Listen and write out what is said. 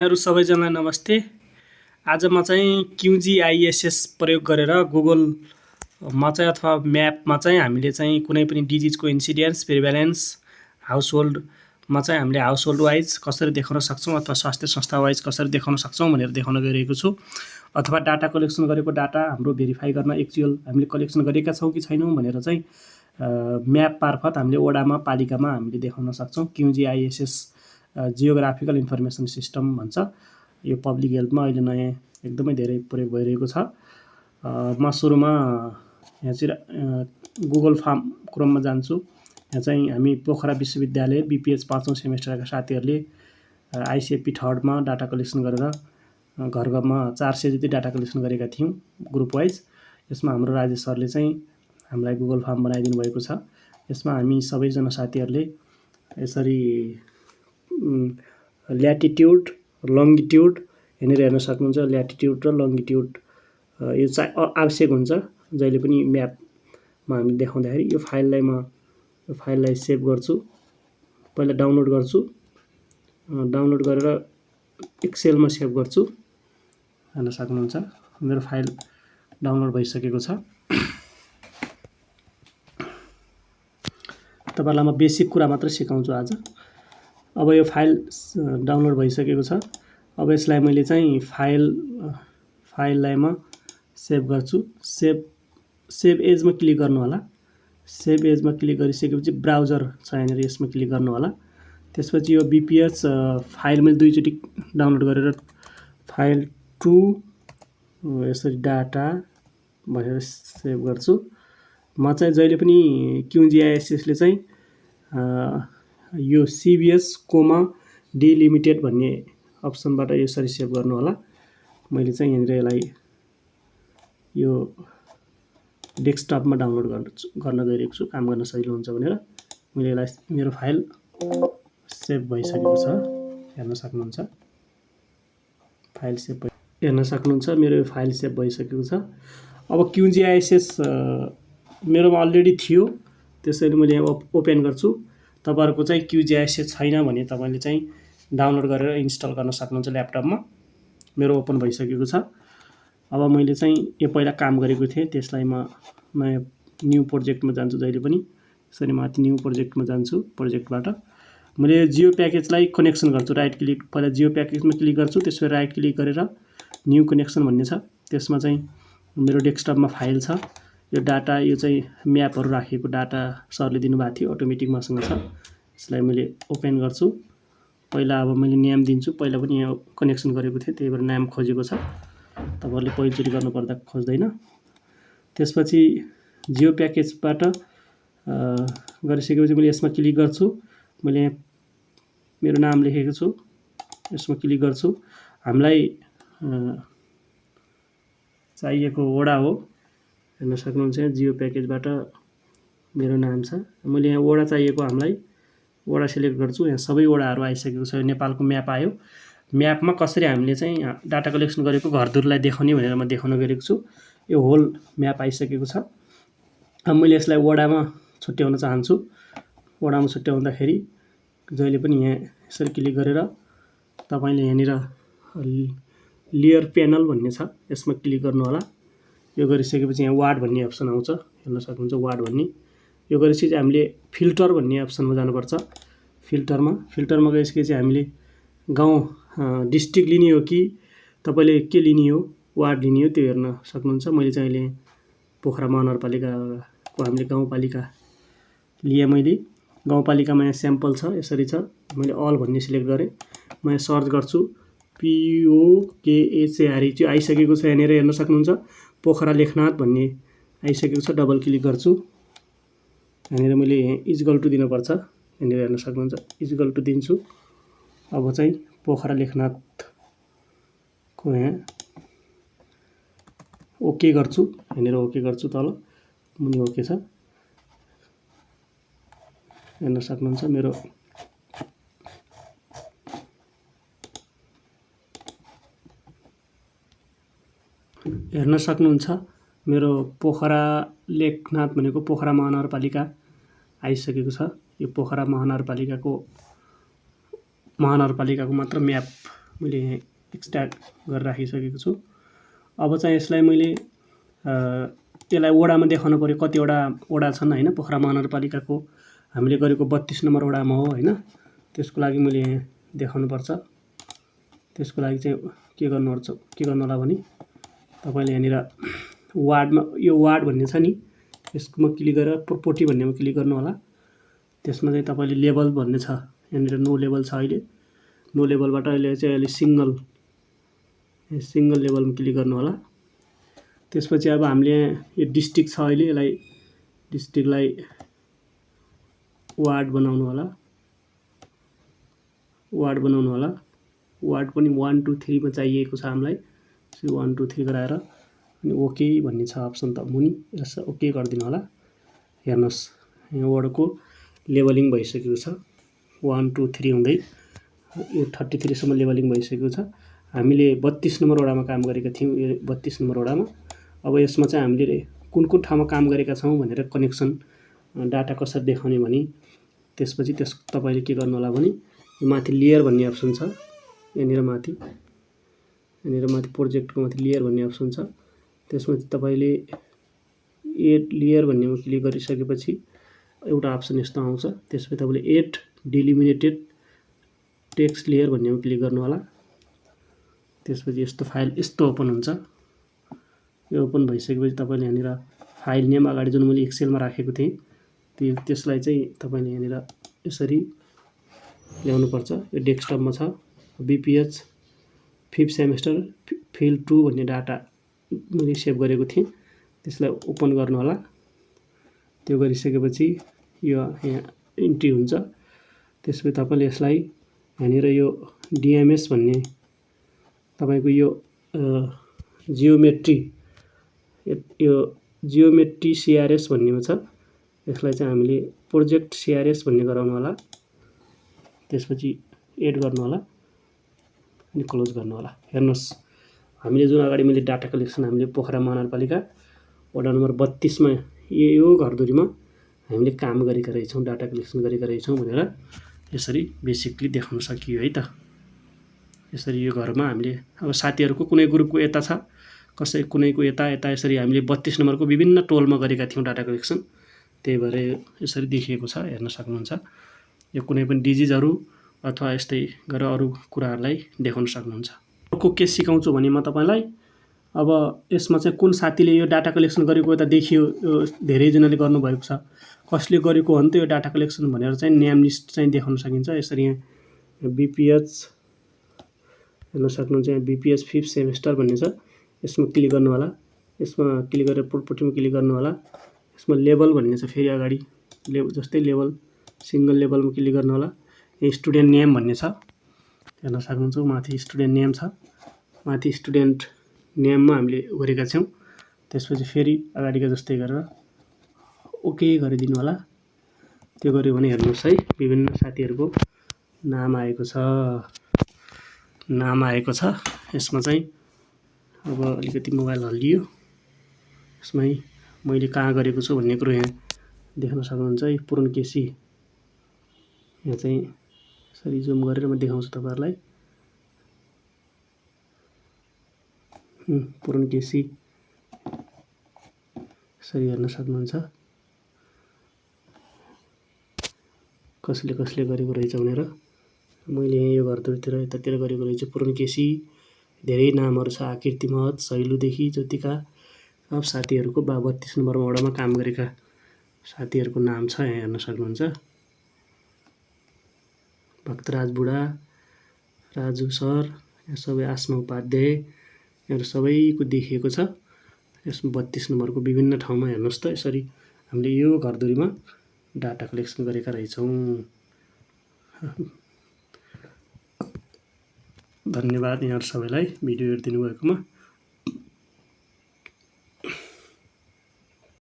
यहाँहरू सबैजनालाई नमस्ते। आज म चाहिँ QGIS प्रयोग गरेर गुगलमा चाहिँ अथवा म्यापमा चाहिँ हामीले चाहिँ कुनै पनि डिजिजको इन्सिडेन्स, प्रिभ्यालेन्स, हाउसहोल्डमा चाहिँ हामीले हाउसहोल्ड वाइज कसरी देखाउन सक्छौँ अथवा स्वास्थ्य संस्था वाइज कसरी देखाउन सक्छौँ भनेर देखाउन गइरहेको छु। अथवा डाटा कलेक्सन गरेको डाटा हाम्रो भेरिफाई गर्न एक्चुअल हामीले कलेक्सन गरेका छौँ कि छैनौँ भनेर चाहिँ म्याप मार्फत हामीले वडामा, पालिकामा हामीले देखाउन सक्छौँ। QGIS जियोग्राफिकल इन्फर्मेसन सिस्टम भन्छ। यो पब्लिक हेल्थमा अहिले नयाँ एकदमै धेरै प्रयोग भइरहेको छ। म सुरुमा यहाँ चाहिँ गुगल फार्म क्रोममा जान्छु। यहाँ चाहिँ हामी पोखरा विश्वविद्यालय BPH 5औं सेमेस्टरका साथीहरूले ICFP 3rdमा डाटा कलेक्सन गरेर घर घरमा 400 जति डाटा कलेक्सन गरेका थियौँ ग्रुप वाइज। यसमा हाम्रो राजेश सरले चाहिँ हामीलाई गुगल फार्म बनाइदिनु भएको छ। यसमा हामी सबैजना साथीहरूले यसरी ल्याटिट्युड, लङ्गिट्युड यहाँनिर हेर्न सक्नुहुन्छ। ल्याटिट्युड र लङ्गिट्युड यो चाहिँ आवश्यक हुन्छ जहिले पनि म्यापमा हामी देखाउँदाखेरि। यो फाइललाई सेभ गर्छु, पहिला डाउनलोड गर्छु, डाउनलोड गरेर एक्सेलमा सेभ गर्छु। हेर्न सक्नुहुन्छ मेरो फाइल डाउनलोड भइसकेको छ। तपाईँहरूलाई म बेसिक कुरा मात्र सिकाउँछु आज। अब यो फाइल डाउनलोड भइसकेको छ। अब यसलाई मैले चाहिँ फाइललाई म सेभ गर्छु। सेभ एजमा क्लिक गर्नु होला। सेभ एजमा क्लिक गरिसकेपछि ब्राउजर छ यहाँनिर, यसमा क्लिक गर्नु होला। त्यसपछि यो BPH फाइल मैले दुईचोटि डाउनलोड गरेर फाइल 2 यसरी डाटा भनेर सेभ गर्छु। म चाहिँ जहिले पनि QGISले चाहिँ यो CBS, डिलिमिटेड भन्ने अप्सनबाट यसरी सेभ गर्नु होला। मैले चाहिँ यहाँनिर यसलाई यो डेस्कटपमा डाउनलोड गर्न गइरहेको छु, काम गर्न सजिलो हुन्छ भनेर। मैले यसलाई मेरो फाइल सेभ भइसकेको छ, हेर्न सक्नुहुन्छ। फाइल सेभ हेर्न सक्नुहुन्छ, मेरो फाइल सेभ भइसकेको छ। अब QGIS मेरोमा अलरेडी थियो, त्यसैले मैले यहाँ ओपन गर्छु। तपाईँहरूको चाहिँ QGIS छैन भने तपाईँले चाहिँ डाउनलोड गरेर इन्स्टल गर्न सक्नुहुन्छ ल्यापटपमा। मेरो ओपन भइसकेको छ। अब मैले चाहिँ यो पहिला काम गरेको थिएँ, त्यसलाई म नयाँ न्यू प्रोजेक्टमा जान्छु। जहिले पनि यसरी माथि न्यू प्रोजेक्टमा जान्छु। प्रोजेक्टबाट मैले जियो प्याकेजलाई कनेक्सन गर्छु। राइट क्लिक, पहिला जियो प्याकेजमा क्लिक गर्छु, त्यसपछि राइट क्लिक गरेर न्यू कनेक्सन भन्ने छ, त्यसमा चाहिँ मेरो डेस्कटपमा फाइल छ। यो डाटा, यो चाहिँ म्यापहरू राखेको डाटा सरले दिनुभएको थियो, अटोमेटिक मसँग छ। यसलाई मैले ओपन गर्छु। पहिला अब मैले नाम दिन्छु। पहिला पनि यहाँ कनेक्सन गरेको थिएँ, त्यही भएर नाम खोजेको छ। तपाईँहरूले पहिलोचोटि गर्नुपर्दा खोज्दैन। त्यसपछि जियो प्याकेजबाट गरिसकेपछि मैले यसमा क्लिक गर्छु। मैले मेरो नाम लेखेको छु, यसमा क्लिक गर्छु। हामीलाई चाहिएको वडा हो, हेर्न सक्नुहुन्छ। जियो प्याकेजबाट मेरो नाम छ। मैले यहाँ वडा चाहिएको, हामीलाई वडा सिलेक्ट गर्छु। यहाँ सबै वडाहरू आइसकेको छ। नेपालको म्याप आयो। म्यापमा कसरी हामीले चाहिँ डाटा कलेक्सन गरेको घरधुरलाई देखाउने भनेर म देखाउन गइरहेको छु। यो होल म्याप आइसकेको छ। अब मैले यसलाई वडामा छुट्याउन चाहन्छु। वडामा छुट्याउँदाखेरि जहिले पनि यहाँ यसरी क्लिक गरेर तपाईँले यहाँनिर लेयर प्यानल भन्ने छ, यसमा क्लिक गर्नु होला। यो गरिसकेपछि यहाँ वार्ड भन्ने अप्सन आउँछ, हेर्न सक्नुहुन्छ वार्ड भन्ने। यो गरेपछि हामीले फिल्टर भन्ने अप्सनमा जानुपर्छ। फिल्टरमा गइसकेपछि हामीले गाउँ डिस्ट्रिक्ट लिने हो कि तपाईँले के लिने हो, वार्ड लिने हो, त्यो हेर्न सक्नुहुन्छ। मैले चाहिँ अहिले पोखरा महानगरपालिकाको हामीले गाउँपालिका लिएँ। मैले गाउँपालिकामा यहाँ स्याम्पल छ, यसरी छ। मैले अल भन्ने सिलेक्ट गरेँ। म यहाँ सर्च गर्छु, POKHARE चाहिँ आइसकेको छ। यहाँनिर हेर्न सक्नुहुन्छ पोखरा लेखनाथ भन्ने आइसकेको छ। डबल क्लिक गर्छु। यहाँनिर मैले इक्वल टु दिनुपर्छ। यहाँनिर हेर्न सक्नुहुन्छ इक्वल टु दिन्छु। अब चाहिँ पोखरा लेखनाथको यहाँ ओके गर्छु। यहाँनिर ओके गर्छु, तल मुनि ओके छ, हेर्न सक्नुहुन्छ। मेरो हेर्न सक्नुहुन्छ मेरो पोखरा लेखनाथ भनेको पोखरा महानगरपालिका आइसकेको छ। यो पोखरा महानगरपालिकाको मात्र म्याप मैले यहाँ एक्सट्र्याक्ट गरेर राखिसकेको छु। अब चाहिँ यसलाई मैले यसलाई वडामा देखाउनु पऱ्यो, कतिवटा वडा छन् होइन। पोखरा महानगरपालिकाको हामीले गरेको 32 नम्बर वडामा हो होइन। त्यसको लागि मैले यहाँ देखाउनुपर्छ। त्यसको लागि चाहिँ के गर्नु होला भने तपाईँले यहाँनिर वार्डमा यो वार्ड भन्ने छ नि, यसमा क्लिक गरेर प्रोपर्टी भन्नेमा क्लिक गर्नु होला। त्यसमा चाहिँ तपाईँले लेभल भन्ने छ, यहाँनिर नो लेभल छ अहिले। नो लेभलबाट अहिले सिङ्गल लेभलमा क्लिक गर्नु होला। त्यसपछि अब हामीले यो डिस्ट्रिक्ट छ अहिले, यसलाई डिस्ट्रिक्टलाई वार्ड बनाउनु होला। वार्ड पनि 1 2 3 मा चाहिएको छ हामीलाई। 1 2 3 गराएर अनि ओके भन्ने छ अप्सन त मुनि, यसलाई ओके गरिदिनु होला। हेर्नुहोस् यहाँ वार्डको लेभलिङ भइसकेको छ। 1 2 3 हुँदै यो 33 सम्म लेभलिङ भइसकेको छ। हामीले 32 नम्बर वडामा काम गरेका थियौँ, यो 32 नम्बर वडामा। अब यसमा चाहिँ हामीले कुन ठाउँमा काम गरेका छौँ भनेर कनेक्सन डाटा कसरी देखाउने भने त्यसपछि तपाईँले के गर्नु होला भने माथि लेयर भन्ने अप्सन छ, यहाँनिर माथि प्रोजेक्टको माथि लेयर भन्ने अप्सन छ। त्यसमा तपाईँले एड लेयर भन्नेमा क्लिक गरिसकेपछि एउटा अप्सन यस्तो आउँछ। त्यसपछि तपाईँले एड डिलिमिटेड टेक्स्ट लेयर भन्नेमा क्लिक गर्नु होला। त्यसपछि यस्तो फाइल यस्तो ओपन हुन्छ। यो ओपन भइसकेपछि तपाईँले यहाँनिर फाइल नेम अगाडि जुन मैले एक्सेलमा राखेको थिएँ त्यसलाई चाहिँ तपाईँले यहाँनिर यसरी ल्याउनुपर्छ। यो डेस्कटपमा छ, BPH 5th सेमेस्टर फिल 2 भन्ने डाटा मैले सेभ गरेको थिएँ, त्यसलाई ओपन गर्नु होला। त्यो गरिसकेपछि यो यहाँ इन्ट्री हुन्छ। त्यसपछि तपाईँले यसलाई यहाँनिर यो DMS भन्ने तपाईँको यो जियोमेट्री CRS भन्नेमा छ। यसलाई चाहिँ हामीले प्रोजेक्ट CRS भन्ने गराउनु होला। त्यसपछि एड गर्नु होला अनि क्लोज गर्नु होला। हेर्नुहोस् हामीले जुन अगाडि मैले डाटा कलेक्सन हामीले पोखरा महानगरपालिका वडा नम्बर 32 मा यो घरधुरीमा हामीले काम गरेका रहेछौँ, डाटा कलेक्सन गरेका रहेछौँ भनेर यसरी बेसिकली देखाउन सकियो है त। यसरी यो घरमा हामीले अब साथीहरूको कुनै ग्रुपको यता छ, कुनैको यता यसरी हामीले 32 नम्बरको विभिन्न टोलमा गरेका थियौँ डाटा कलेक्सन। त्यही भएर यसरी देखिएको छ, हेर्न सक्नुहुन्छ। यो कुनै पनि डिजिजहरू अथवा यस्तै गरेर अरू कुराहरूलाई देखाउन सक्नुहुन्छ। अर्को के सिकाउँछु भने म तपाईँलाई अब यसमा चाहिँ कुन साथीले यो डाटा कलेक्सन गरेको यता देखियो, यो धेरैजनाले गर्नुभएको छ। कसले गरेको हो नि त यो डाटा कलेक्सन भनेर चाहिँ नेम लिस्ट चाहिँ देखाउन सकिन्छ। यसरी यहाँ BPH हेर्न सक्नुहुन्छ, यहाँ BPH 5th सेमेस्टर भन्ने छ, यसमा क्लिक गर्नु होला। यसमा क्लिक गरेर प्रोपर्टीमा क्लिक गर्नु होला। यसमा लेभल भन्ने छ, फेरि अगाडि जस्तै लेभल सिङ्गल लेभलमा क्लिक गर्नु होला। यहाँ स्टुडेन्ट नेम भन्ने छ, हेर्न सक्नुहुन्छ माथि स्टुडेन्ट नेम छ। माथि स्टुडेन्ट नेममा हामीले गरेका छौँ। त्यसपछि फेरि अगाडिको जस्तै गरेर ओके गरिदिनु होला। त्यो गऱ्यो भने हेर्नुहोस् है विभिन्न साथीहरूको नाम आएको छ। यसमा चाहिँ अब अलिकति मोबाइल हल्लियो, यसमै मैले कहाँ गरेको छु भन्ने कुरो यहाँ देख्न सक्नुहुन्छ। है पूर्ण केसी यहाँ चाहिँ यसरी जुम गरेर म देखाउँछु तपाईँहरूलाई। पूर्ण केसी यसरी हेर्न सक्नुहुन्छ कसले गरेको रहेछ भनेर। मैले यो घरधुरीतिर यतातिर गरेको रहेछु। पूर्ण केसी धेरै नामहरू छ, आकृति महत, शैलुदेखि ज्योतिका, सब साथीहरूको 32 नम्बर वडामा काम गरेका साथीहरूको नाम छ, यहाँ हेर्न सक्नुहुन्छ। भक्तराज बुढा, राजु सर, यहाँ सबै आसमा उपाध्याय, यहाँ सबैको देखिएको छ। यसमा 32 नम्बरको विभिन्न ठाउँमा हेर्नुहोस् त यसरी हामीले यो घरधुरीमा डाटा कलेक्सन गरेका रहेछौँ। धन्यवाद यहाँहरू सबैलाई भिडियो हेरिदिनु भएकोमा।